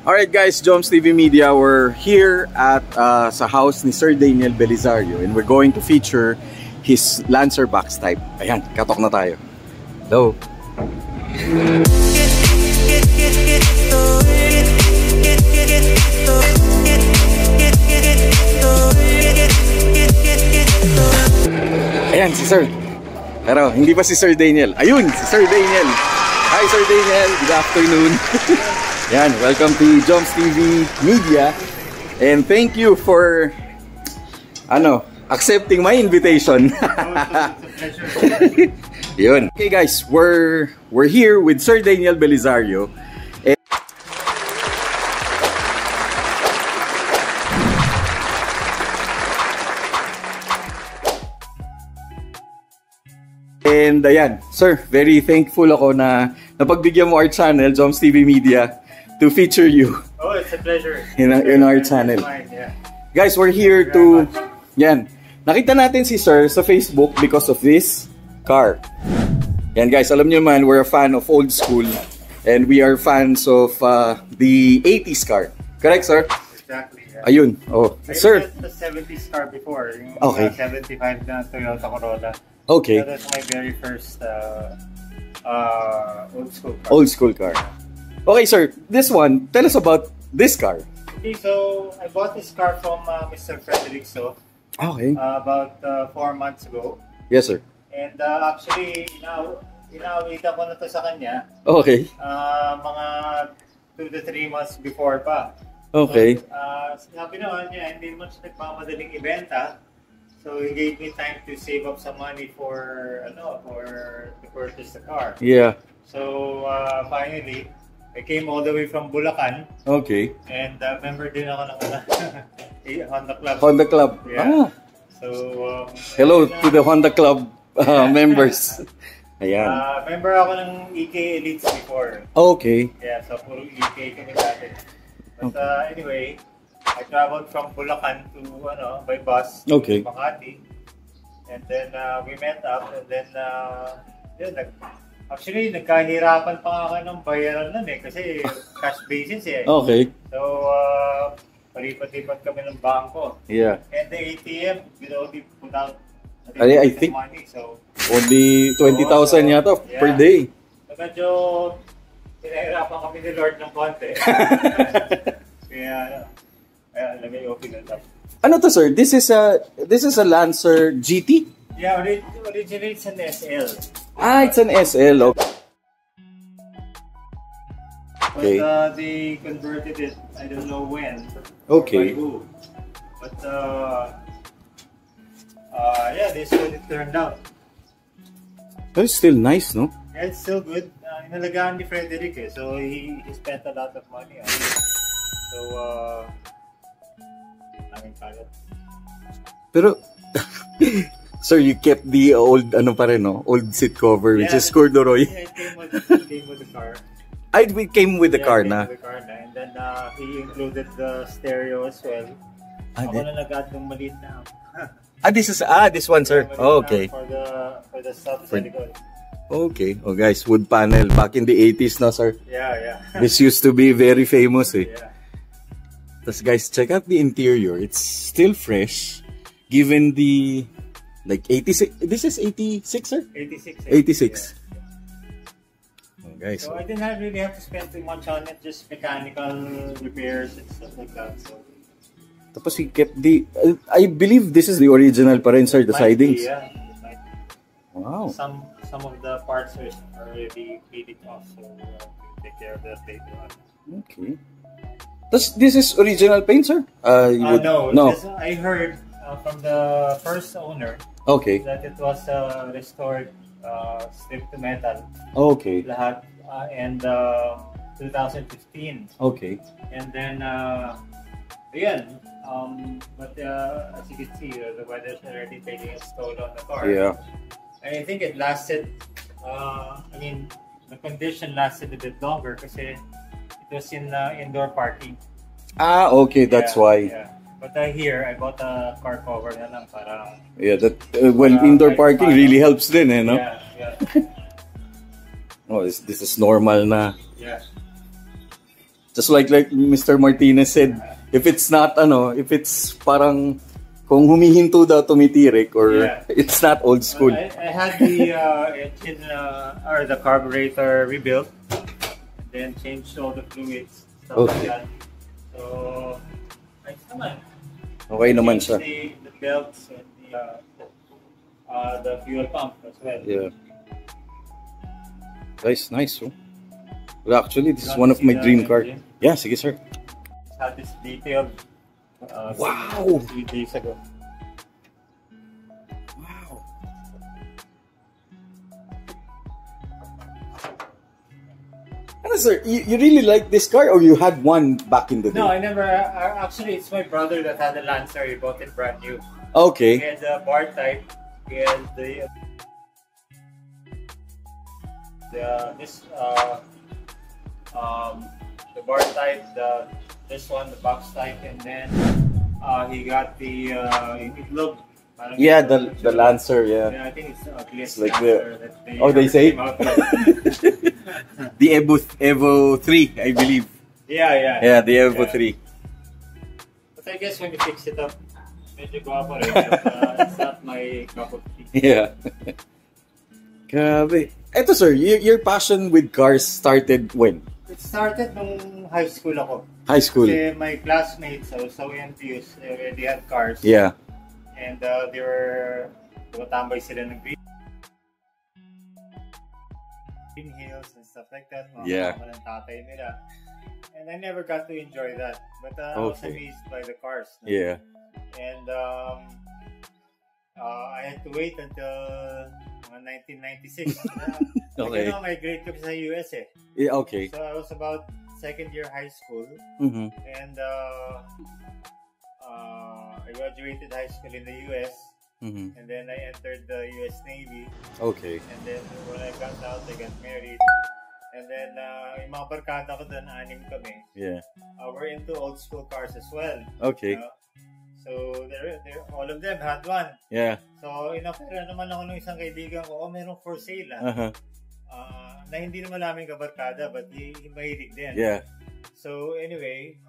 Alright guys, Joms TV Media, we're here at sa house ni Sir Daniel Belisario and we're going to feature his Lancer box type. Ayan, katok na tayo. Hello. Ayan, si Sir. Pero hindi pa si Sir Daniel. Ayun, si Sir Daniel. Hi Sir Daniel, good afternoon. Yan, welcome to Joms TV Media and thank you for accepting my invitation. Yun. Okay guys, we're here with Sir Daniel Belisario. And ayan, sir, very thankful ako na napagbigyan mo our channel, Joms TV Media, to feature you. Oh, it's a pleasure. In our channel. Yeah. Guys, we're here to... Yan. Nakita natin si Sir sa Facebook because of this car. Yan guys, alam niyo man, we're a fan of old school. And we are fans of the 80s car. Correct, sir? Exactly. Yeah. Ayun. Oh, sir. I had the 70s car before. Yung okay. 75 na Toyota Corolla. Okay. So that's my very first old school car. Old school car. Okay, sir. This one, tell us about this car. Okay, so I bought this car from Mr. Frederick So. Okay. About 4 months ago. Yes, sir. And actually, inaawitan ko na to sa kanya. Okay. Mga 2 to 3 months before pa. Okay. So, sabi naman niya, hindi mo siya nagmamadaling ibenta. So he gave me time to save up some money for to purchase the car. Yeah. So finally, I came all the way from Bulacan. Okay. And member din ako ng Honda Club. Honda Club. Yeah. Ah. So hello to the Honda Club members. Ayan. Member ako ng EK Elites before. Okay. Yeah, so puro EK kami dati. But anyway, I traveled from Bulacan to by bus to Makati. And then we met up and then actually nagkahirapan pa ako ng bayaran nun kasi cash basis eh. Okay. So palipat-lipat kami ng bangko. Yeah. And the ATM would only put out I think money. So only 20,000 yata per day. So medyo pinahirapan kami ni Lord ng konti. Kaya let me open it up. Ano to, sir? This is a Lancer GT? Yeah, originally it's an SL. Ah, it's an SL. Okay. But they converted it, I don't know when. Okay. By who. But yeah, this is what it turned out. That's still nice, no? Yeah, it's still good. Inalagaan ni Frederick so he spent a lot of money on it. So pero sir, you kept the old old seat cover which is corduroy. Yeah, it came with the car. It came with the car na. And then he included the stereo as well. Ako na nag-add ng maliit na. This one, sir. Oh, okay. For the stuff sa likod. Okay. Oh guys, wood panel back in the 80s na, sir. Yeah. This used to be very famous eh. Yeah. Tapos guys, check out the interior. It's still fresh. Given the 86. This is 86, sir? 86. 86. Yeah. Oh, guys. So I didn't really have to spend too much on it. Just mechanical repairs and stuff like that. So. Tapos he kept the... I believe this is the original pa rin, sir, the sidings. Yeah. Wow. Some of the parts are already peeled off. So take care of that later on. Okay. This is original paint, sir? No. I heard from the first owner that it was restored strip to metal. Okay. Lahat and 2015. Okay. And then but as you can see, the weather's already taking its toll on the car. Yeah. And I think it lasted. The condition lasted a bit longer kasi it was in indoor parking. Ah, okay, that's why. Yeah. But here, I bought a car cover na lang para... Yeah, that indoor parking really helps din, no? Yeah. Oh, this is normal na. Yeah. Just like Mr. Martinez said, if it's not, if it's parang, kung humihinto daw tumitirik, or it's not old school. I had the engine, or the carburetor rebuilt, then changed all the fluids, stuff like that. So, ayos naman. Okay naman siya. The belts and the fuel pump as well. Yeah. Guys, nice. Oh. Well, actually, this is one of my dream cars. Yeah, sige sir. It had this detailed wow! 3 days ago. Wow. Ano sir, you really like this car, or you had one back in the day? No, I never. Actually, it's my brother that had the Lancer. He bought it brand new. Okay. He had the bar type. He had the bar type, this one, the box type, and then he got the it looked. Yeah, the Lancer, yeah. Yeah, I think it's the ugliest like Lancer that they say came out with. the Evo 3, I believe. Yeah. Yeah, the Evo 3. But I guess when you fix it up, medyo guwapo rin. But it's not my cup of tea. Yeah. Grabe. Eto sir, your passion with cars started when? It started nung high school ako. High school? Kasi my classmates, I was so envious, they already had cars. Yeah. And they were, tumatambay sila ng Green Hills and stuff like that. Mga kasama ng tatay nila. And I never got to enjoy that. But I was amazed by the cars. No? Yeah. And I had to wait until 1996. Okay. You know, migrate kami sa US eh. Yeah, okay. So I was about second year high school. Mm-hmm. And I graduated high school in the US. Mm-hmm. And then I entered the US Navy. Okay. And then when I got out, I got married. And then yung mga barkada ko doon, 6 kami. Yeah. We're into old school cars as well. Okay. So all of them had one. Yeah. So inofera naman ako ng isang kaibigan ko, meron for sale. Na hindi naman namin kabarkada, but he mahilig din. Yeah. So anyway,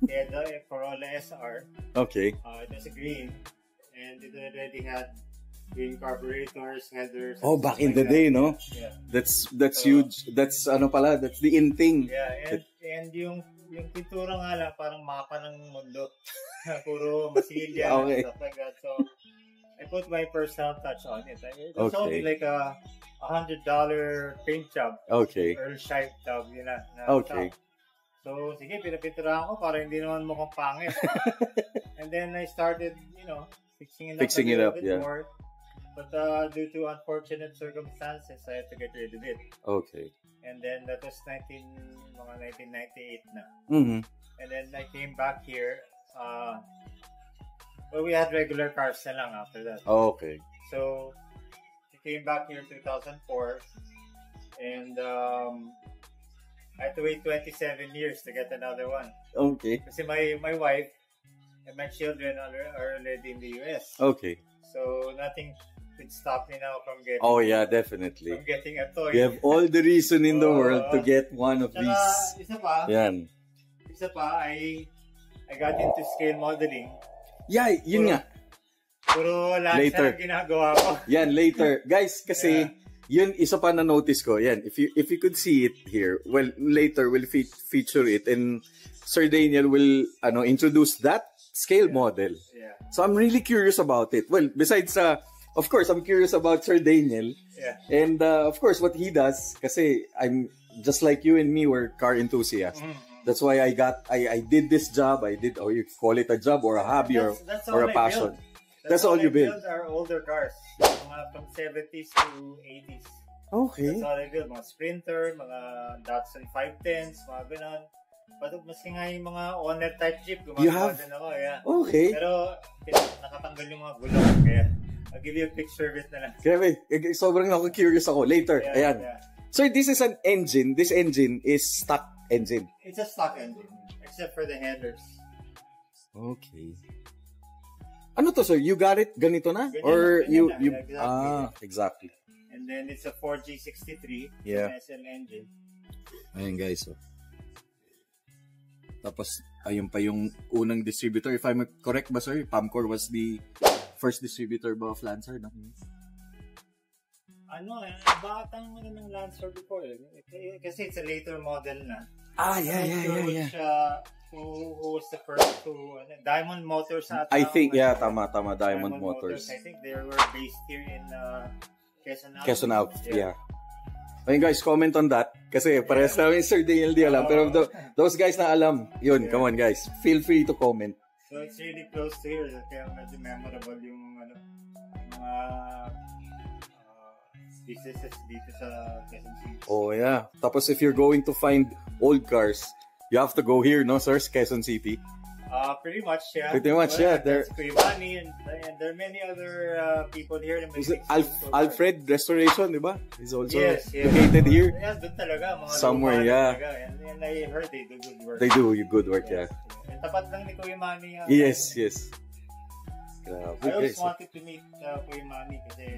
he had the Corolla SR. Okay. It was green, and it already had green carburetors, headers. Oh, back in the day, no? Yeah. That's huge. That's that's the in thing. Yeah, and yung pintura nga lang parang mapa ng mundo. Puro masilya and stuff like that. So I put my personal touch on it. It was only like a $100 paint job. Okay. Earl Scheib job yun na. Okay. So, sige, pinapinturahan ko para hindi naman mukhang pangit. And then I started, fixing it up a bit more. But due to unfortunate circumstances, I had to get rid of it. Okay. And then that was 1998 na. Mm-hmm. And then I came back here. Well, we had regular cars na lang after that. Okay. So, I came back here in 2004. And I had to wait 27 years to get another one. Okay. Kasi my wife and my children are already in the US. Okay. So nothing could stop me now from getting. Oh yeah, definitely. From getting a toy. You have all the reason in the world to get one of these. Isa pa. Yan. Isa pa, I got into scale modeling. Yeah, yun nga. Puro lahat ang ginagawa ko. Yan, later. Guys, kasi yun, isa pa na notice ko. Yan, if you could see it here, well, later we'll feature it and Sir Daniel will introduce that scale model. Yeah. So I'm really curious about it. Well, besides of course, I'm curious about Sir Daniel. Yeah. And of course, what he does, kasi I'm just like you and me, we're car enthusiasts. Mm-hmm. That's why I did this job. You call it a job or a hobby or a passion. That's all you build. Are older cars. From 70s to 80s. Okay. That's all I build. Mga Sprinter, mga Datsun 510s, mga ganon. But maski nga yung mga owner type jeep, gumagawa din ako. Yeah. Okay. Pero nakatanggal yung mga gulong. Kaya I'll give you a picture of it na lang. Grabe. Sobrang ako curious ako. Later. Yeah, ayan. Yeah. So this is an engine. This engine is stock engine. It's a stock engine. Except for the headers. Okay. Ano to, sir? You got it ganito na? Ganyan or na, you exactly. Exactly. And then it's a 4G63. Yeah. SL engine. Ayan guys. So. Tapos, ayun pa yung unang distributor. If I'm correct ba, sir? Pamcor was the first distributor ba of Lancer? No? Batang ng Lancer before. Kasi it's a later model na. Yeah. Who was the first to Diamond Motors at I think tama Diamond Motors. I think they were based here in Quezon Ave. Yeah. Ayun guys, comment on that kasi parehas namin Sir Daniel di alam pero those guys na alam. Yun, come on guys. Feel free to comment. So it's really close to here kaya medyo memorable yung mga businesses dito sa Quezon City. Oh yeah. Tapos if you're going to find old cars, you have to go here, no, sir? Quezon City. Pretty much, yeah. There's Kuimani and there are many other people here. Alfred Restoration, di ba? He's also located here. Yeah, doon talaga. Mga somewhere, yeah. Talaga. And I heard they do good work. They do good work, yeah. And tapat lang ni Kuimani. Yes. Grabe, I always wanted to meet Kuimani kasi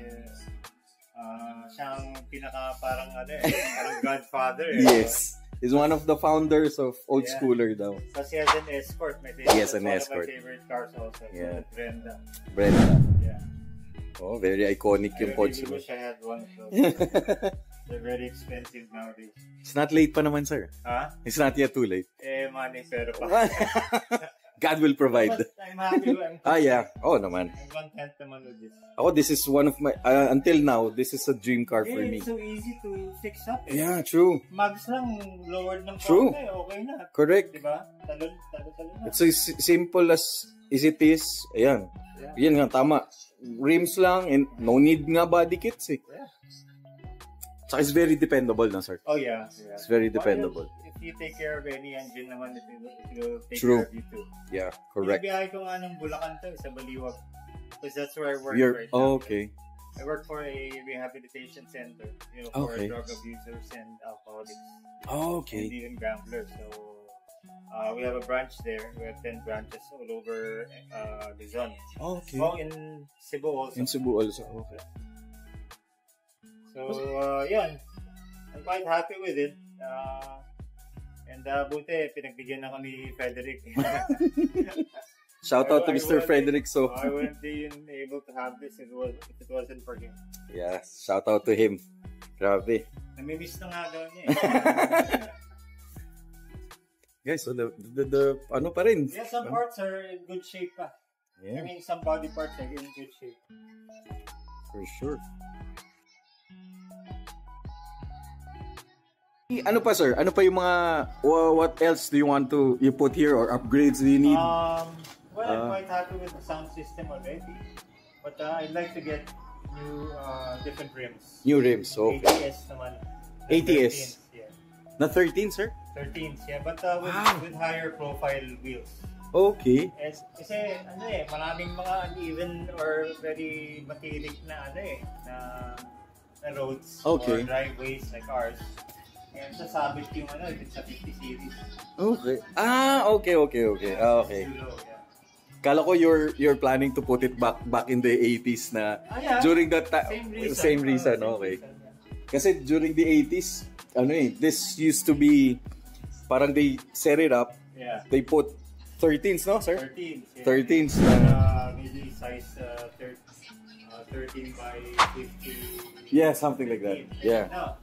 siyang pinaka parang parang godfather. Yes. He's one of the founders of Old Schooler daw. Kasi he has an Escort. Yes, an Escort. One of my favorite cars also. Yeah. Brenda. Yeah. Oh, very iconic yung Porsche. I wish I had one of those. They're very expensive nowadays. It's not late pa naman, sir. Huh? It's not yet too late. Money, pero pa. God will provide. But I'm happy. Yeah. Oh, naman. I'm content naman with this. This is one of my, until now, this is a dream car for me. It's so easy to fix up. Yeah, true. Mags lang, lowered ng true. Okay na. Correct. Diba? Talon na. It's as simple as it is. Ayan. Yeah. Yan nga, tama. Rims lang and no need nga body kits eh. Yeah. So it's very dependable na, sir. Oh, yeah. It's very dependable. If you take care of any engine naman, it will take True. care of you too. Yeah, correct. Binabiyahe ko nga ng Bulacan to, sa Baliwag. Because that's where I work right now. now. Okay. I work for a rehabilitation center, for drug abusers and alcoholics. Okay. And even gamblers. So, we have a branch there. We have 10 branches all over Luzon. Okay. Oh, in Cebu also. In Cebu also, okay. So, yan. I'm quite happy with it. And buti, pinagbigyan ako ni Frederick. Shout out to Mr. Frederick. So I wouldn't be able to have this if it wasn't for him. Yeah, shout out to him. Grabe. Namimiss na nga daw niya. Guys, so the ano pa rin? Yeah, some parts are in good shape pa. Yeah. I mean, some body parts are in good shape. For sure. Ano pa, sir? Ano pa yung mga what else do you want to put here or upgrades do you need? I'm quite happy with the sound system already. But I'd like to get new different rims. New rims, okay. ATS naman. ATS? 13s, yeah. Na 13, sir? 13s, yeah. But with higher profile wheels. Okay. Kasi maraming mga uneven or very matirik na na roads or driveways like ours. And sasabit yung it's a 50 series. Okay. Okay. Kala ko you're planning to put it back in the 80s na during that same reason. Okay. Kasi during the 80s, this used to be parang they set it up. Yeah. They put 13s, no, sir? 13s. Yeah. 13s. Maybe size 13 by 50. Yeah, something like that. Yeah. No.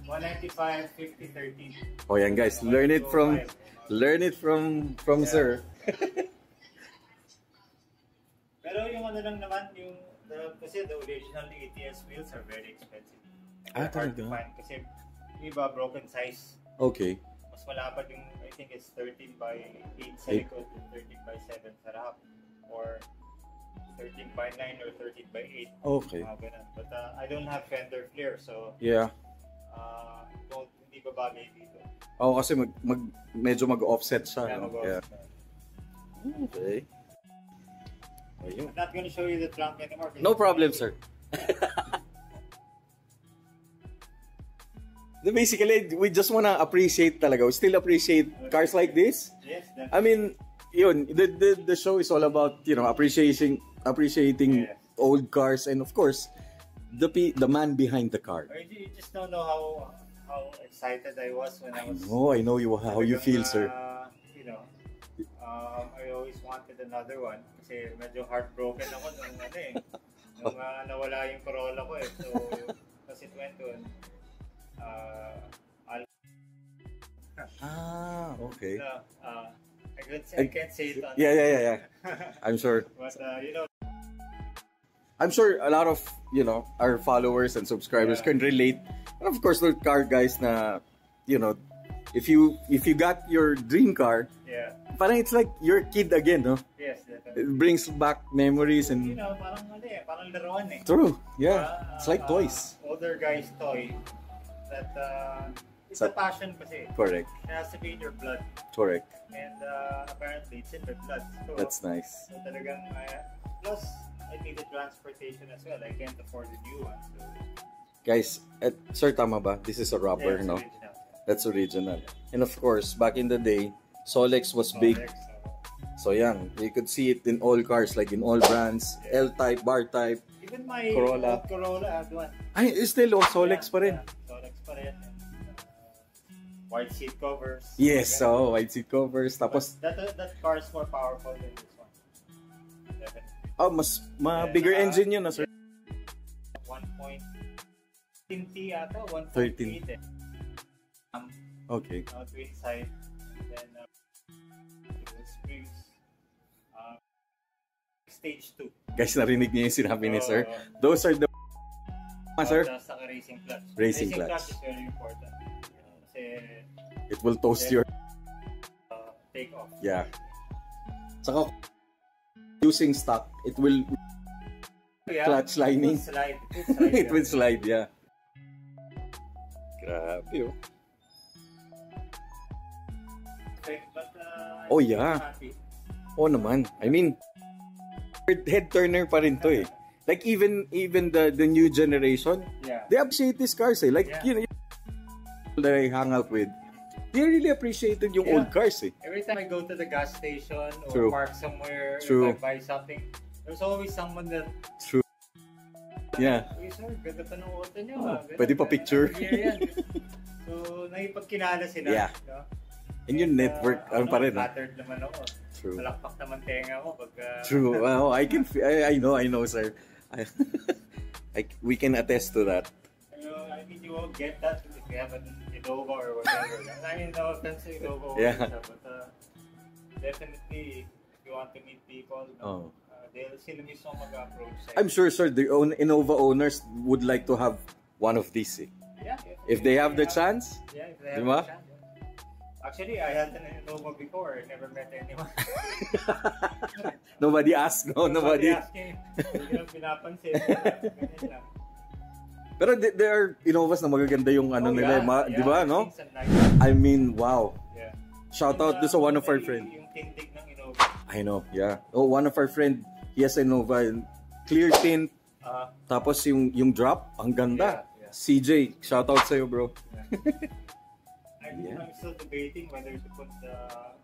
195, 50, 13. Oh, yan guys. Learn it from sir. Pero yung lang naman, kasi the original ATS wheels are very expensive. Hard to find kasi iba broken size. Okay. Mas malapad yung, I think it's 13 by 8 sa likod and 13 by 7 sa harap. Or 13 by 9 or 13 by 8. Okay. But I don't have fender flare, so yeah. Hindi babagay dito. Kasi medyo mag-offset siya. Yeah, mag-offset. Yeah. Okay. I'm not gonna show you the trunk anymore. No problem, sir. Basically, we just wanna appreciate talaga. We still appreciate cars like this. Yes, definitely. I mean, the show is all about, appreciating old cars and of course, the man behind the car. You just don't know how excited I was when I was. I know how you feel, sir. you know, I always wanted another one kasi medyo heartbroken ako nung nung nawala yung Corolla ko So, kasi it went to okay. I can't say it on Yeah. I'm sure. But, you know, I'm sure a lot of, you know, our followers and subscribers can relate. And of course, the car guys na, you know, if you got your dream car, parang it's like your kid again, no? Yes, definitely. It brings back memories and... You know, parang parang laruan True, yeah. It's like toys. Older guy's toy. That, it's a passion kasi. Correct. It has to be in your blood. Correct. And apparently, it's in their blood. So, that's nice. So talagang, plus, I need the transportation as well. I can't afford a new one. So. Guys, sir, tama ba? This is a rubber, no? Original. That's original. And of course, back in the day, Solex was big. So yan, you could see it in all cars, like in all brands, L-type, bar-type, even my Corolla had one. Ay, still Solex pa rin. Solex pa rin. White seat covers. Yes, white seat covers. Tapos that car is more powerful than this one. Definitely. Oh, mas bigger engine yun, sir. 1.20 ata, 1.8. Okay. Twin side, then springs, stage 2. Guys, narinig niyo yung sinabi ni sir. Those are the sir? Saka racing clutch. Racing clutch is very important. Kasi it will toast your take off. Yeah. Saka using stock, it will clutch lining. It will slide, yeah. Grabe, But, yeah. Naman. I mean, head turner pa rin to Like even the new generation, they appreciate these cars Like you know, that I hang out with, they really appreciated yung old cars Every time I go to the gas station or park somewhere, if I buy something, there's always someone that Yeah. Uy, sir, ganda pa ng auto nyo. Pwede pa picture. So, nakipagkinala sila. Yeah. No? And yung network, pa rin. Flattered naman ako. True. Malakpak naman tenga ko pagka... True. Well, I know, sir. We can attest to that. I mean, you won't get that if you have an Innova or whatever. I mean, no offense to Innova. But definitely, if you want to meet people, sila mismo mag-approach sa'yo. I'm sure, sir, the Innova owners would like to have one of these Yeah. If they have the chance. Yeah, if they have the chance. Actually, I had an Innova before. I never met anyone. Nobody asked, no? Nobody asked me. Hindi lang pinapansin. Ganyan lang. Pero there are Innovas na magaganda yung nila, di ba, no? I mean, wow. Yeah. Shout out to one of our friends. Yung tindig ng Innova. I know, yeah. One of our friend, he has Innova, clear tint. Tapos yung drop, ang ganda. Yeah. CJ, shout out sa'yo, bro. I'm still debating whether to put to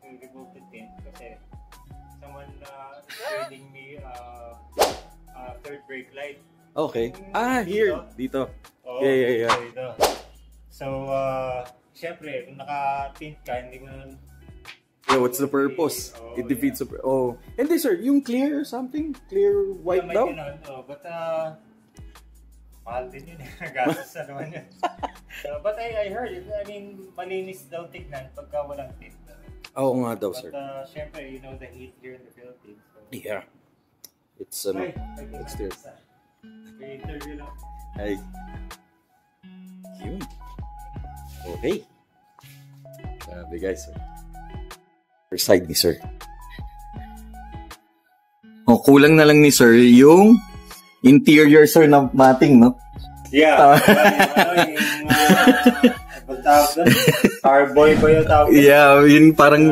remove the tint kasi someone is trading me third brake light. Okay. Here. Dito. Yeah. Dito. So, syempre, kung naka-tint ka, hindi mo what's the purpose? It defeats the And this, sir, yung clear or something? Clear white daw? But, mahal din yun. Gastos na naman yun. But I heard it. I mean, malinis daw tignan pagka walang tint. Oo nga daw, sir. But, syempre, you know the heat here in the Philippines. So. Yeah. It's, it's there. May interview lang. Ay. Yun. Okay. Sabi guys, sir. First side ni sir. Kulang na lang ni sir yung interior, sir, na mating, no? Yeah. Carboy ba yung tawag? Yeah, yun parang...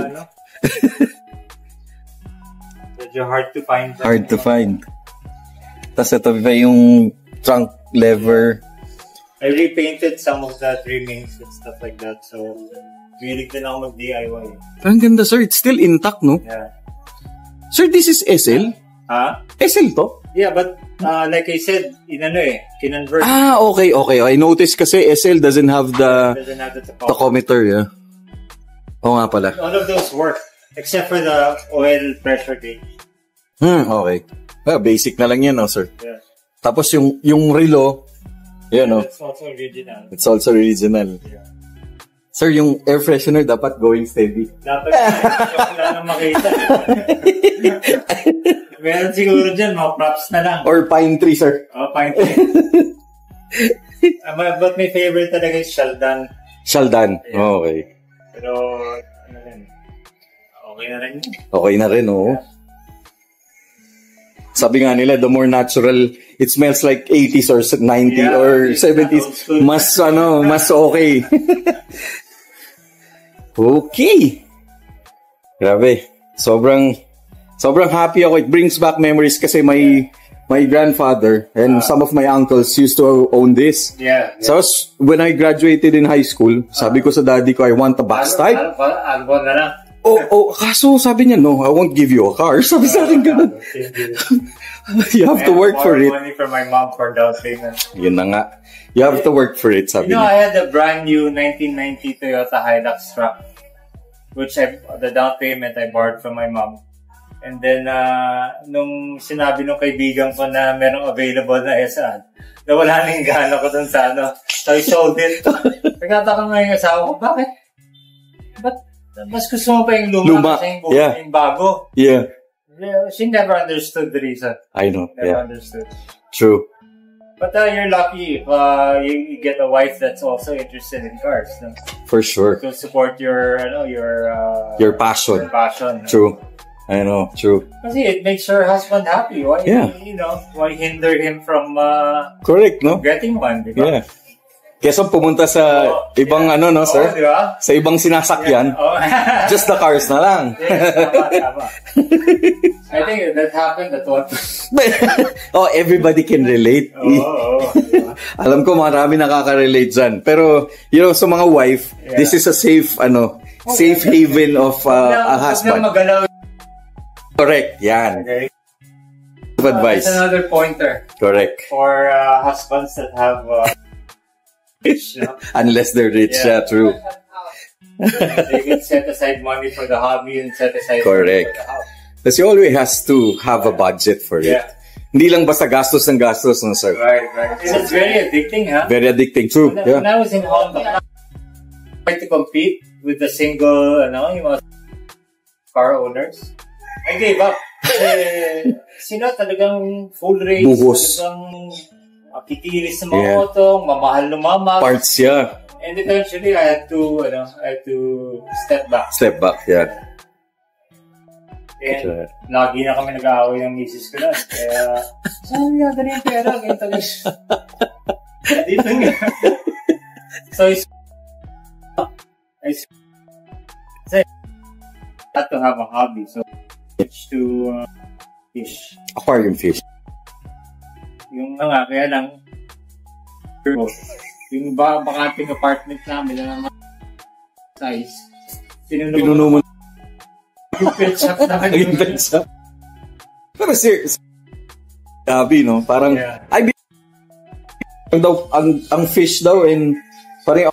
Medyo hard to find. Hard to find. Tapos ito ba yung trunk lever? I repainted some of the trimmings and stuff like that. So, willing din ako mag-DIY. Ang ganda, sir. It's still intact, no? Yeah. Sir, this is SL? SL to? Yeah, but like I said, kinonvert. Okay. I noticed kasi SL doesn't have the tachometer, yeah. Oo nga pala. All of those work. Except for the oil pressure gauge. Okay. Basic na lang yan, no, sir? Yeah. Tapos yung relo, yan, no? It's also original. It's also original. Yeah. Sir, yung air freshener dapat going steady. Dapat wala nang makita. Meron siguro dyan, mga props na lang. Or pine tree, sir. Pine tree. But my favorite talaga is Shaldan. Shaldan. Yeah. Okay. Pero, ano rin, okay na rin. Okay na rin, oo. Yeah. Sabi nga nila, the more natural, it smells like 80s or 90s or 70s. Mas okay. Okay. Grabe. Sobrang happy ako. It brings back memories kasi my grandfather and some of my uncles used to own this. Yeah. So when I graduated in high school, sabi ko sa daddy ko, I want a box type. Albo na lang. Kaso sabi niya, no, I won't give you a car. Sabi sa akin ganun. You have to work for it. Money for my mom for down payment. Yun na nga. You have to work for it, sabi niya. I had a brand new 1990 Toyota Hilux truck, which the down payment I borrowed from my mom. And then, nung sinabi nung kaibigan ko na merong available na SR, nawala na yung gana ko dun sa So I sold it. Nagtataka nga yung asawa ko, bakit? Ba't mas gusto mo pa yung luma kasi yung bago? Yeah. She never understood the reason. I know. Never understood. True. But you're lucky if you get a wife that's also interested in cars. No? For sure. To support your passion. Your passion. True. I know. True. Kasi it makes your husband happy. Why? Why hinder him from correct, no? Getting one? Diba? Yeah. Kesa pumunta sa ibang sir? Diba? Sa ibang sinasakyan. Yeah. Just the cars na lang. Tama. I think that happened at one. Everybody can relate. Alam ko marami nakaka-relate dyan. Pero, sa mga wife, this is a safe haven of a husband. Correct, yan. Okay. Advice. That's another pointer. Correct. For husbands that have rich, unless they're rich, true. They can set aside money for the hobby and set aside correct. money for the house. Because you always has to have a budget for it. Hindi lang basta gastos ng gastos, no, sir? Right. And it's very addicting, huh? Very addicting, true. When I was in Hong Kong, I tried to compete with the single, car owners. I gave up. Sila talagang full race. Buhos. Talagang kitiris sa mga auto, mamahal lumamag. Parts, And eventually, I had to step back. Step back, yeah. And lagi na kami nag-aaway ng misis ko na. Kaya, saan nga ganyan yung pera? Ganyan talaga. Dito nga. So, I had to have a hobby. So, switch to fish. Aquarium fish. Yung kaya lang, yung bakanting apartment namin na naman size, pinuno mo yung pet shop na yung pet shop. Pero serious, sabi, no? Parang, ang fish daw and parang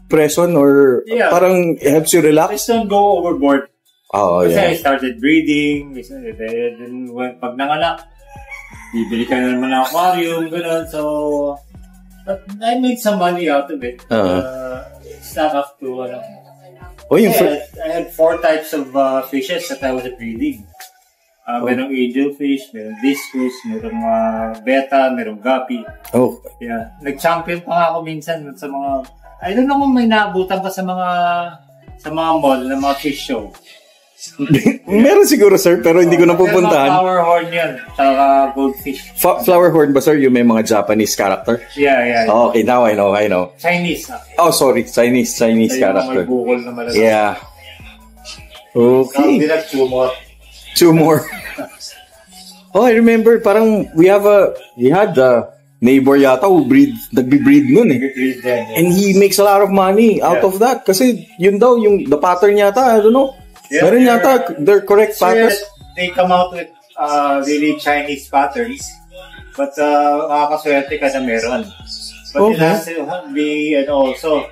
impression or parang it helps you relax. Just don't go overboard. Kasi I started breeding, pag nanganak, bibili ka na naman ng aquarium, gano'n. So, but I made some money out of it. It's not up to, I had 4 types of fishes that I was breeding. Merong angelfish, merong discus, merong beta, merong guppy. Yeah. Nag-champion pa nga ako minsan sa mga, I don't know kung may naabutan ka sa mga mall na mga fish show. Meron siguro, sir, pero hindi ko napupuntahan. Flower horn yan, saka goldfish. Flower horn ba, sir? Yung may mga Japanese character? Yeah. Okay, now I know. Chinese. Sorry, Chinese character. May bukol na malaki. Yeah. Okay. Two more. I remember, parang we had a neighbor yata who nagbe-breed nun eh. And he makes a lot of money out of that. Kasi yun daw, the pattern yata, I don't know. Meron yata, they're correct patterns. They come out with really Chinese patterns. But makakaswerte ka na meron. But it has to be also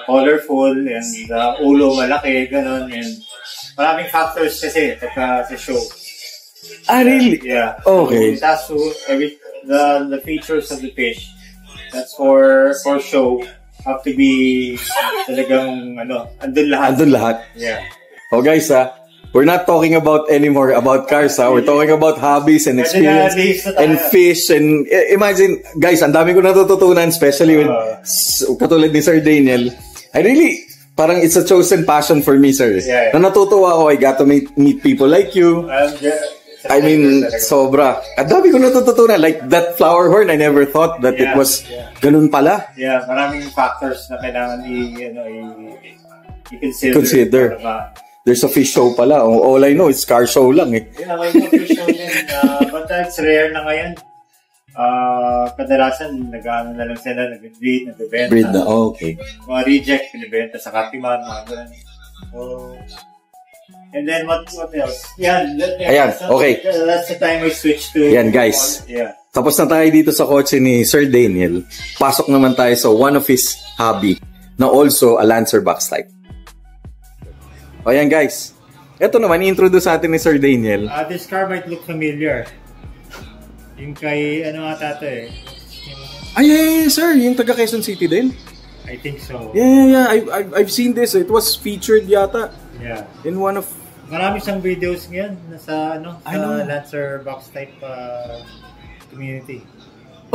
colorful, and ulo malaki, ganun, and maraming factors kasi pagka sa show. Ah, really? Yeah. Okay. So, that's the features of the fish. That's for show. Have to be talagang andun lahat. Andun lahat. Yeah. Oh guys, we're not talking about anymore about cars. We're talking about hobbies and experience and fish and imagine, guys, ang dami ko natututunan, especially with katulad ni Sir Daniel. I really parang it's a chosen passion for me, sir. Yeah. Na natutuwa ako, I got to meet people like you. I mean, sobra. Ang dami ko natututunan. Like that flower horn, I never thought that it was ganun pala. Yeah, maraming factors na kailangan i-consider. There's a fish show pala. All I know is car show lang eh. Yeah, may fish show din. But that's rare na ngayon. Kadalasan, nag-ano na lang sila, nag-breed, nag-benta. Breed na, okay. Mga reject, pinibenta sa Katiman, mga ganun. And then what else? Ayan, okay. That's the time I switched to... Yan, guys. Yeah. Tapos na tayo dito sa kotse ni Sir Daniel. Pasok naman tayo sa one of his hobby na also a Lancer box type. O yan, guys. Ito naman, i-introduce sa atin ni Sir Daniel. This car might look familiar. Yung kay, ata ito eh. Ay, sir. Yung taga Quezon City din? I think so. Yeah. I've seen this. It was featured yata. Yeah. In one of... Marami siyang videos ngayon sa Lancer box type community.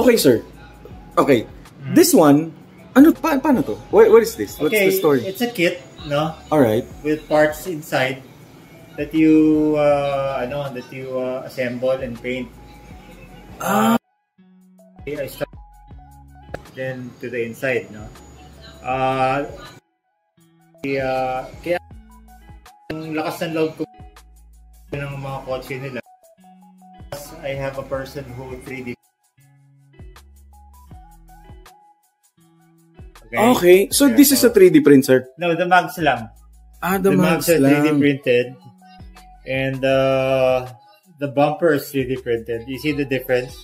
Okay, sir. Okay. This one, paano to? What is this? What's the story? It's a kit, no? Alright. With parts inside that you assemble and paint. I start then to the inside, no? Kaya ang lakas ng loob ko ng mga kotse nila. I have a person who 3D. Okay. So this is a 3D print, sir? No, the mags lang. The mags are 3D printed. And the bumper is 3D printed. You see the difference?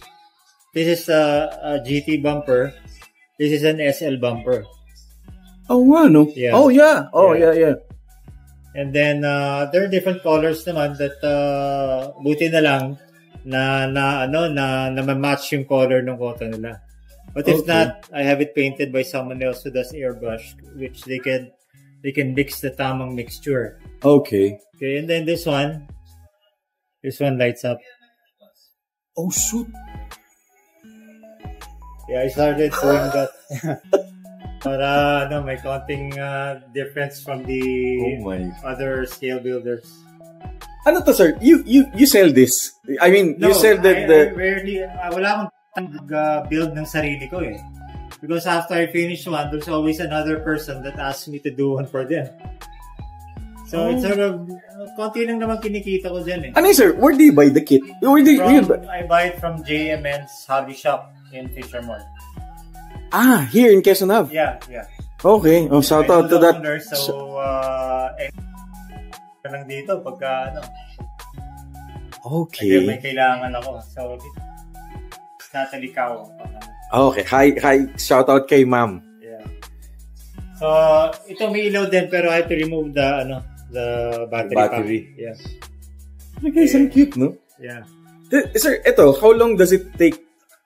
This is a GT bumper. This is an SL bumper. Oh, no? Yeah. Oh, yeah. Oh, yeah. And then, there are different colors naman that buti na lang na ma-match yung color ng koto nila. But if not, I have it painted by someone else who does airbrush, which they can mix the tamang mixture. Okay. Okay, and then this one lights up. Oh, shoot. Yeah, I started doing that. Para may konting difference from the other scale builders. Ano to, sir? You sell this? I mean, you sell I rarely, wala akong build ng sarili ko eh. Because after I finish one, there's always another person that asks me to do one for them. So it's sort of, konti lang naman kinikita ko dyan eh. Ano sir? Where do you buy the kit? I buy it from JMN's Hobby Shop in Fisher Mall. Here in Quezon Ave? Yeah. Okay. Oh, shout out to that. Owner, so, lang dito pagka, Okay. May kailangan ako. So, natalikaw. Okay. Hi. Shout out kay ma'am. Yeah. So, ito may ilaw din pero I have to remove the battery pack. Yeah. Okay, so cute, no? Yeah. Sir, ito, how long does it take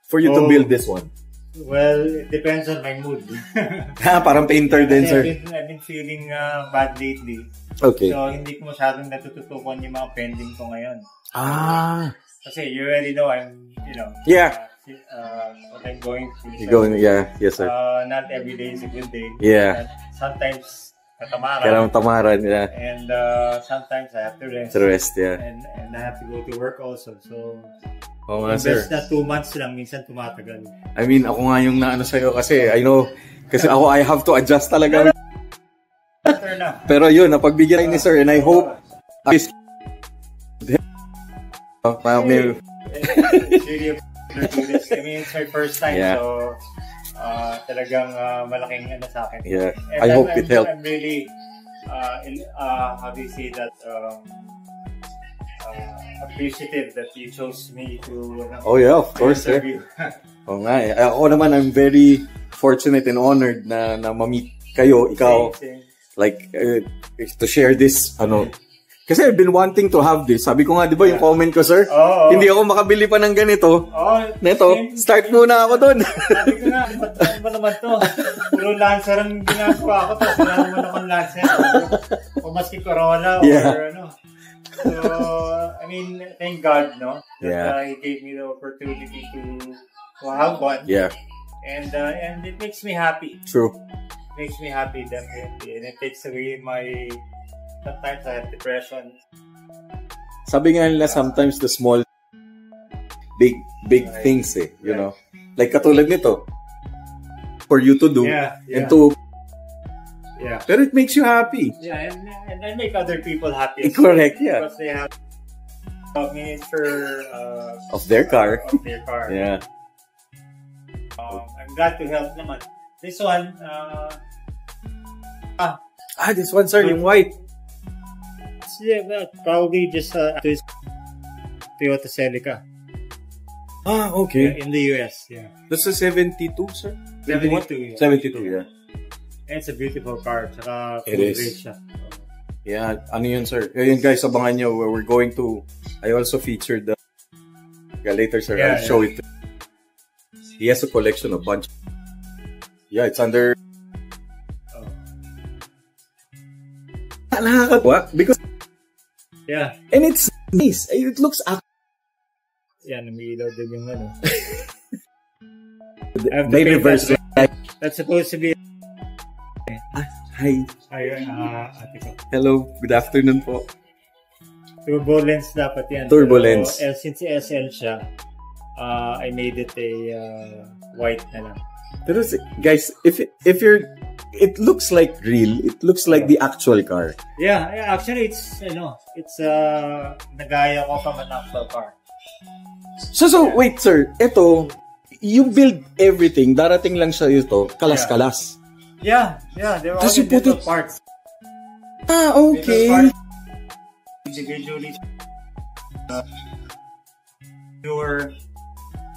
for you to build this one? Well, it depends on my mood. Parang painter din, sir. I've been feeling bad lately. Okay. So, hindi ko masyadong natututukan yung mga pending ko ngayon. Kasi you already know Yeah. What I'm going through. You're going, yes, sir. Not every day is a good day. Yeah. Sometimes, katamaran. Yeah. And sometimes I have to rest. Yeah. And I have to go to work also. So, sir. Best na 2 months lang, minsan tumatagal. I mean, ako nga yung naano sa'yo kasi I know, kasi ako I have to adjust talaga. Pero yun, napagbigyan ni sir and I hope it's really a pleasure. I mean, it's my first time, so talagang malaking sa akin. Yeah, and I hope it helped. I'm really, how do you say that, appreciative that you chose me to oh yeah, of course, sir. Oo nga eh. Ako naman, I'm very fortunate and honored na ma-meet kayo, ikaw, like, to share this, kasi I've been wanting to have this. Sabi ko nga, di ba, yung comment ko, sir? Hindi ako makabili pa ng ganito. Neto, start muna ako doon. Sabi ko nga, ano ba naman to? Puro Lancer ang ginagawa ko. Tapos wala naman akong Lancer. O maski Corolla or ano. So, I mean, thank God, no? That He gave me the opportunity to have one. Yeah. And it makes me happy. True. It makes me happy, definitely. And it takes away sometimes I have depression. Sabi nga nila, sometimes the small, big things you know. Like katulad nito, for you to do, and to, pero it makes you happy. Yeah, and I make other people happy. Correct, yeah. Because they have a miniature of their car. Yeah. I'm glad to help naman. This one, this one, sir, yung white. Yeah, well, probably just Toyota Celica. Okay. In the US, yeah. That's a 72, sir? 72. 72, yeah. And it's a beautiful car. Tsaka it is. Yeah, ano yun, sir? Yun, guys, abangan nyo. We're going to, I also featured the, later, sir, I'll show it. He has a collection of bunch. Yeah, it's under. Nakakatawa because. Yeah. And it's nice. It looks yan, umiilaw din yung ano. May reverse. That's supposed to be. Hi. Ate ko. Hello. Good afternoon po. Turbo lens dapat yan. Turbo lens. Pero, since SL siya, I made it a white na lang. Pero guys, if you're, it looks like real. It looks like the actual car. Yeah, actually it's nagaya ko from an actual car. So wait, sir. Ito, you build everything. Darating lang siya ito, kalas-kalas. Yeah. There are all different parts. Okay. Parts, individually.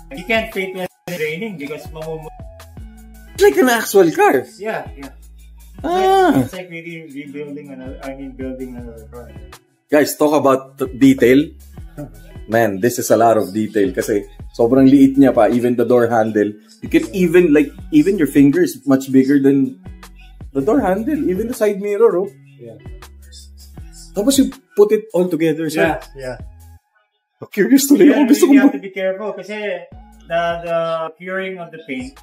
You can't fit when it's raining because it's like an actual car. Yeah. It's like really building another car. Guys, talk about detail. Man, this is a lot of detail kasi sobrang liit niya pa. Even the door handle. You can even your finger is much bigger than the door handle. Even the side mirror, Yeah. Tapos you put it all together, sir. Yeah. Curious tuloy ako. Gusto ko you have to be careful kasi the curing of the paint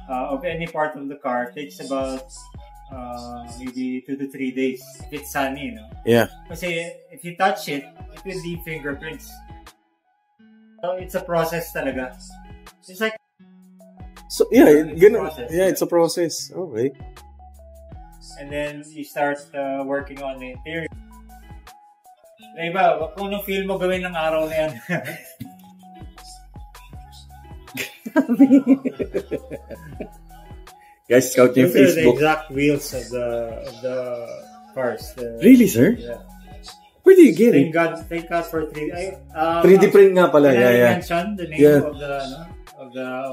of any part of the car takes about maybe 2 to 3 days if it's sunny, Yeah. Kasi if you touch it will leave fingerprints. So it's a process talaga. It's like it's a process. Okay. And then you start working on the interior. Diba, kung anong feel mo gawin ng araw na yan. Guys, scout yung Facebook. Those are the exact wheels of the cars. Really, sir? Yeah. Where do you get it? Thank God for 3D. 3D print nga pala. I mentioned the name of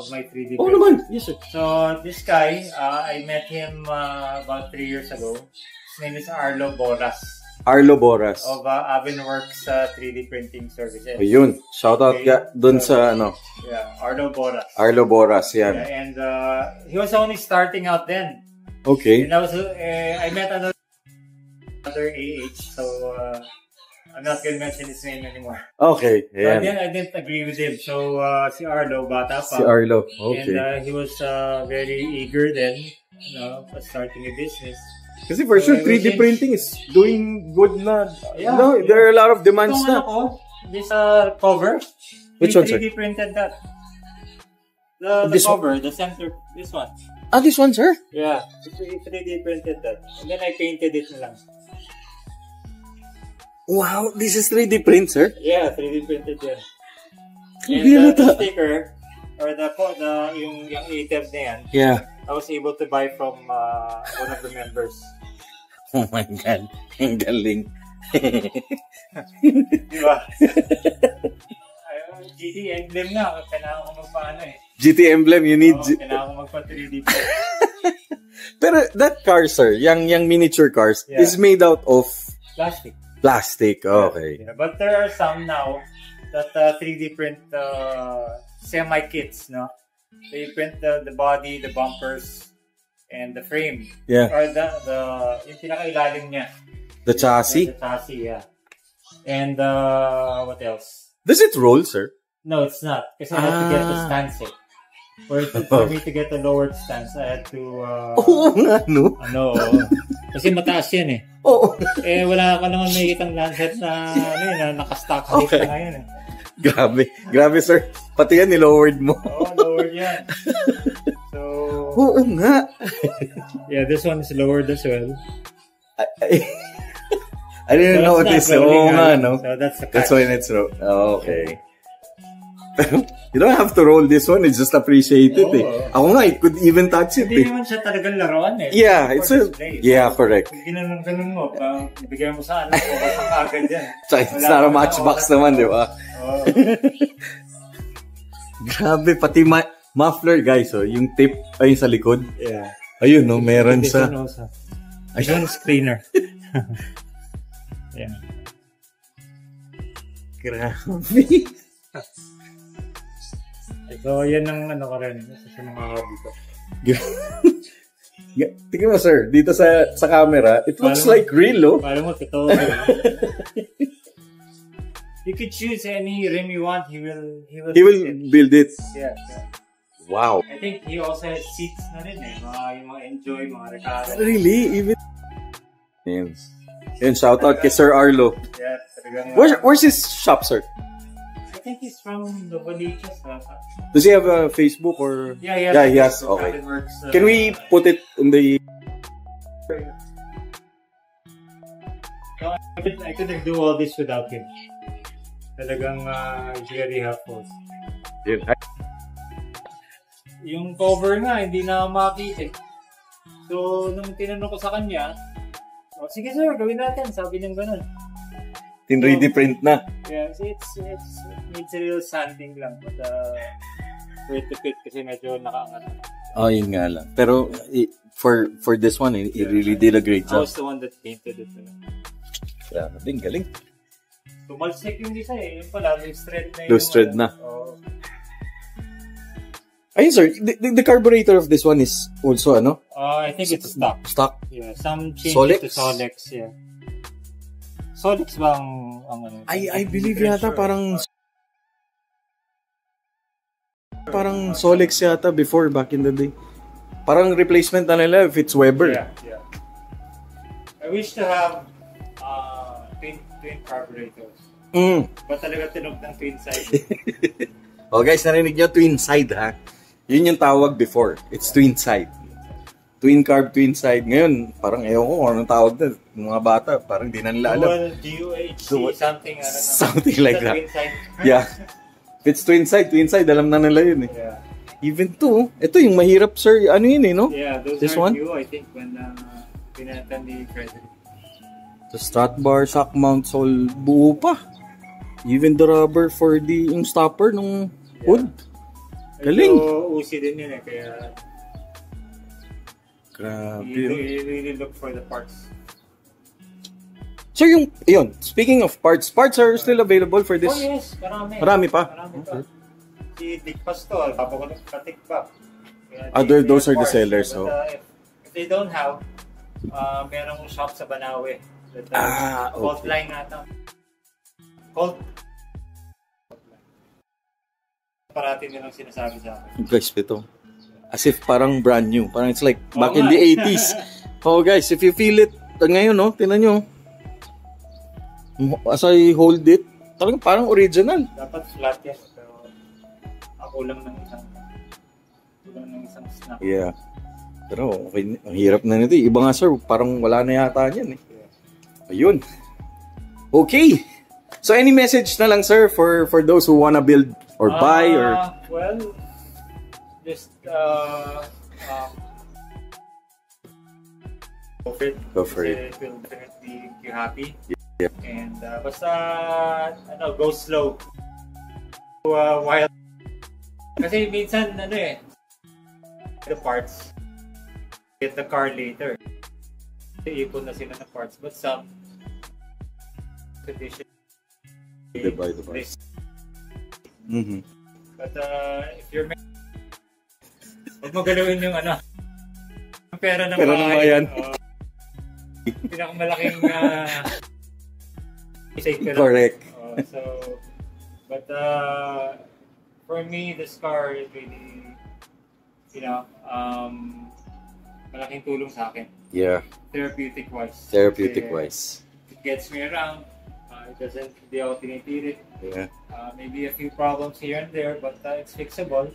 my 3D print. Oh, naman. Yes, sir. So, this guy, I met him about 3 years ago. His name is Arlo Boras. Arlo Boras. Of Avenworks 3D printing services. Ayun. Shoutout dun sa Yeah, Arlo Boras. Arlo Boras, yan. Yeah, and he was only starting out then. Okay. And I met another AH, so I'm not gonna mention his name anymore. Okay, yeah. So I didn't agree with him. So si Arlo, bata pa. Si Arlo, okay. And he was very eager then, for starting a business. Kasi for sure, 3D printing is doing good na. Yeah. There are a lot of demands na. This cover. Which one, sir? 3D printed that. The cover, the center, this one. This one, sir? Yeah, 3D printed that. And then I painted it na lang. Wow, this is 3D print, sir? Yeah, 3D printed yan. And the sticker, or yung item na yan, yeah. I was able to buy from one of the members. Oh my God, ang galing. Di ba? GT emblem na. Kailangan ko magpaano eh. GT emblem, you need... Kailangan ko magpa 3D print. Pero that car, sir, yung miniature cars, is made out of... Plastic. Plastic, okay. Yeah. But there are some now that 3D print semi-kits, no? They print the body, the bumpers, and the frame. Yeah. Or yung pinakailalim niya. The chassis? The chassis, yeah. And what else? Does it roll, sir? No, it's not. Kasi I had to get the stance eh. For me to get the lowered stance, I had to... Oo nga, no? Kasi mataas yan eh. Oo. Wala ka naman makikitang Lancet na nakastock dito na ngayon eh. Grabe sir. Pati yan, nilowered mo. Lowered yan. So... Oo nga. Yeah, this one is lowered as well. I didn't notice. Oo nga, no? So that's the catch. That's when it's roll. Okay. You don't have to roll this one. It's just appreciated eh. Ako nga, it could even touch it Hindi eh. naman siya talagang laruan eh. Yeah, it's a... Yeah, correct. Kung ginanong-ganon mo, ibigay mo sa anak, mabasang agad yan. It's not a matchbox naman, di ba? Grabe, pati muffler, guys. Oh, yung tip, ayun sa likod. Yeah. Ayun, no? Meron sa... Ayun, screener. Yeah. Grabe. So, yan ang ano ko rin sa mga hobby ko. Tingnan mo, sir. Dito sa camera, it looks like real, oh. Parang mo, totoo. You could choose any rim you want. He will build it. Yeah. Wow. I think he also has seats na rin eh. Yung mga enjoy, mga recaro. Really? Even... Yan, shout out kay Sir Arlo. Yeah, talagang... Where's his shop, sir? I think he's from Novaliches. Does he have a Facebook or... Yeah, he has. Okay. Can we put it in the... No, I couldn't do all this without him. Talagang very helpful. Yeah. Yung cover nga, hindi na makita. So, nung tinanong ko sa kanya, sige sir, gawin natin. Sabi niyang ganun. 3D print na. Yeah, it needs a little sanding lang. But, for it to fit kasi medyo nakaangat. Oh, yun nga lang. Pero, for this one, he really did a great job. I was the one that painted it. Grabe, galing. Tumalsik yung isa eh. Yung pala, loose thread na yun. Loose thread na. Ayun sir, the carburetor of this one is also ano? I think it's stock. Stock? Yeah, some change Solex? to Solex, yeah. Solex ba ang ano? I believe yata parang Solex yata before, back in the day. Parang replacement na nila if it's Weber. Yeah. I wish to have twin carburetors. But talaga tinog ng twin side. Oh guys, narinig nyo, twin side ha. Yun yung tawag before. It's twin side. Twin carb, twin side. Ngayon, parang ewan ko kung anong tawag na. Mga bata, parang di na nila alam. DUHC, something, I don't know. Something like that. Twin side. Yeah. If it's twin side, alam na nila yun eh. Yeah. Even to, ito yung mahirap sir, ano yun eh, no? Yeah, those this are one? new, I think, when pinatan ni Frederick. The strut bar, shock mounts, all buo pa. Even the rubber for yung stopper nung hood. Galing. So, usi din yun eh, kaya... Grabe. You really look for the parts. Sir, speaking of parts are still available for this? Oh yes, marami. Marami pa? Marami pa. Si Dick Pastor, papakulit ka-tick pa. Those are the sellers, so... If they don't have, merong shop sa Banawe. Okay. Cold line nata. Cold. Parati nilang sinasabi sa akin. Guys, ito. As if parang brand new. Parang it's like back in the 80s. Oh guys, if you feel it, ngayon no, tinan nyo. As I hold it, talagang parang original. Dapat flat yan. Pero ako lang ng isang snap. Yeah. Pero okay, ang hirap na nito. Iba nga sir, parang wala na yata yan eh. Ayun. Okay. So any message na lang sir for those who wanna build or buy or... Well, just go for it. Go for it. It will definitely make you happy. Yeah. And basta go slow. While kasi minsan the parts get the car later. Iipon na sila ng parts, but some condition they buy the parts. But if you're huwag mo galawin yung ang pera ng bayan. Pinakamalaking correct. But for me, this car is really, malaking tulong sa akin. Yeah. Therapeutic wise. It gets me around. Hindi ako tinipirit. Yeah. Maybe a few problems here and there, but it's fixable.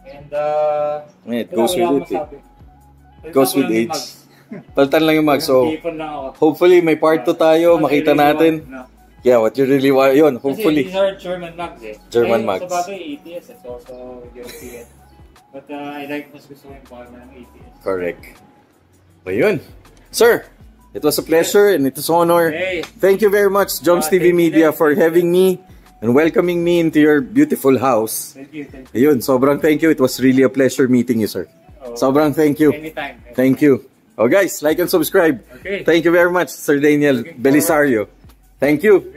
And it goes with it. It goes with age. Palitan lang yung mag. So, hopefully may part 2 tayo, makita natin. Yeah, what you really want, yun, hopefully. Kasi these are German mags German mags. Sa bagay, ATS, it's also European. But I like mas gusto ko yung baka ng ATS. Correct. Ayun. Sir, it was a pleasure and it was an honor. Hey. Thank you very much, Joms TV Media, for having me and welcoming me into your beautiful house. Thank you. Ayun, sobrang thank you. It was really a pleasure meeting you, sir. Sobrang thank you. Anytime. Thank you. Oh guys, like and subscribe. Okay. Thank you very much, Sir Daniel Belisario. Thank you.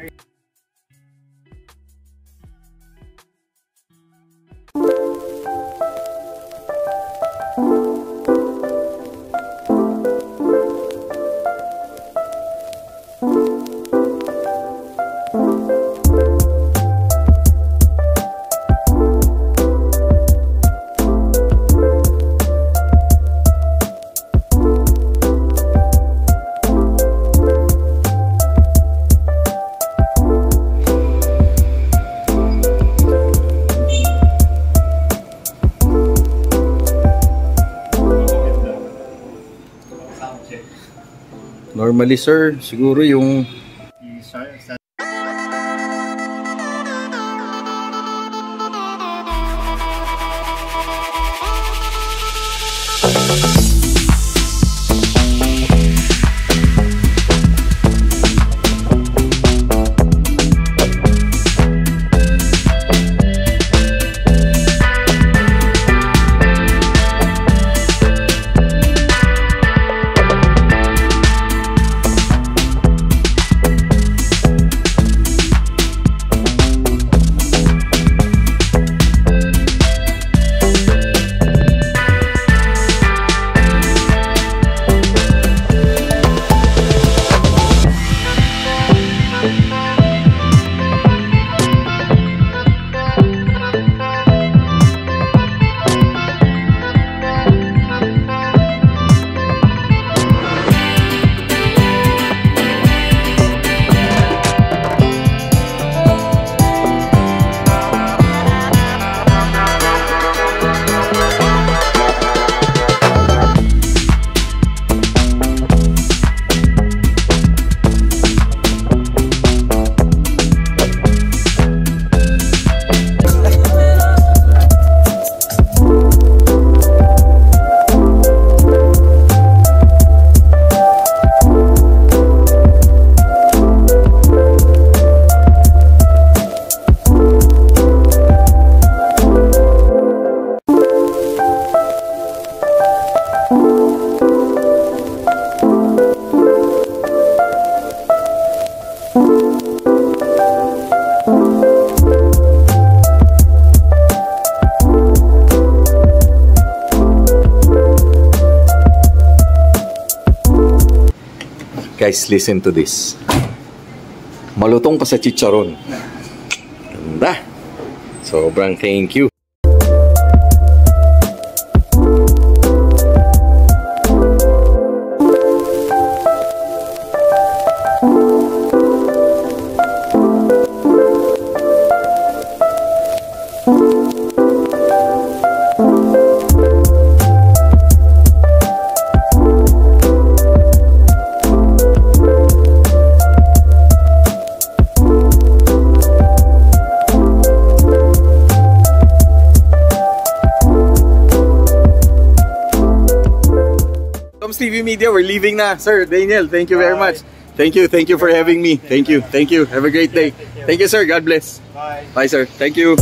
Normally, sir, siguro yung guys, listen to this. Malutong pa sa chicharon. Ganda. Sobrang thank you. TV Media, we're leaving na. Sir Daniel, thank you very much. Thank you for having me. Thank you. Have a great day. Thank you, sir. God bless. Bye. Bye, sir. Thank you.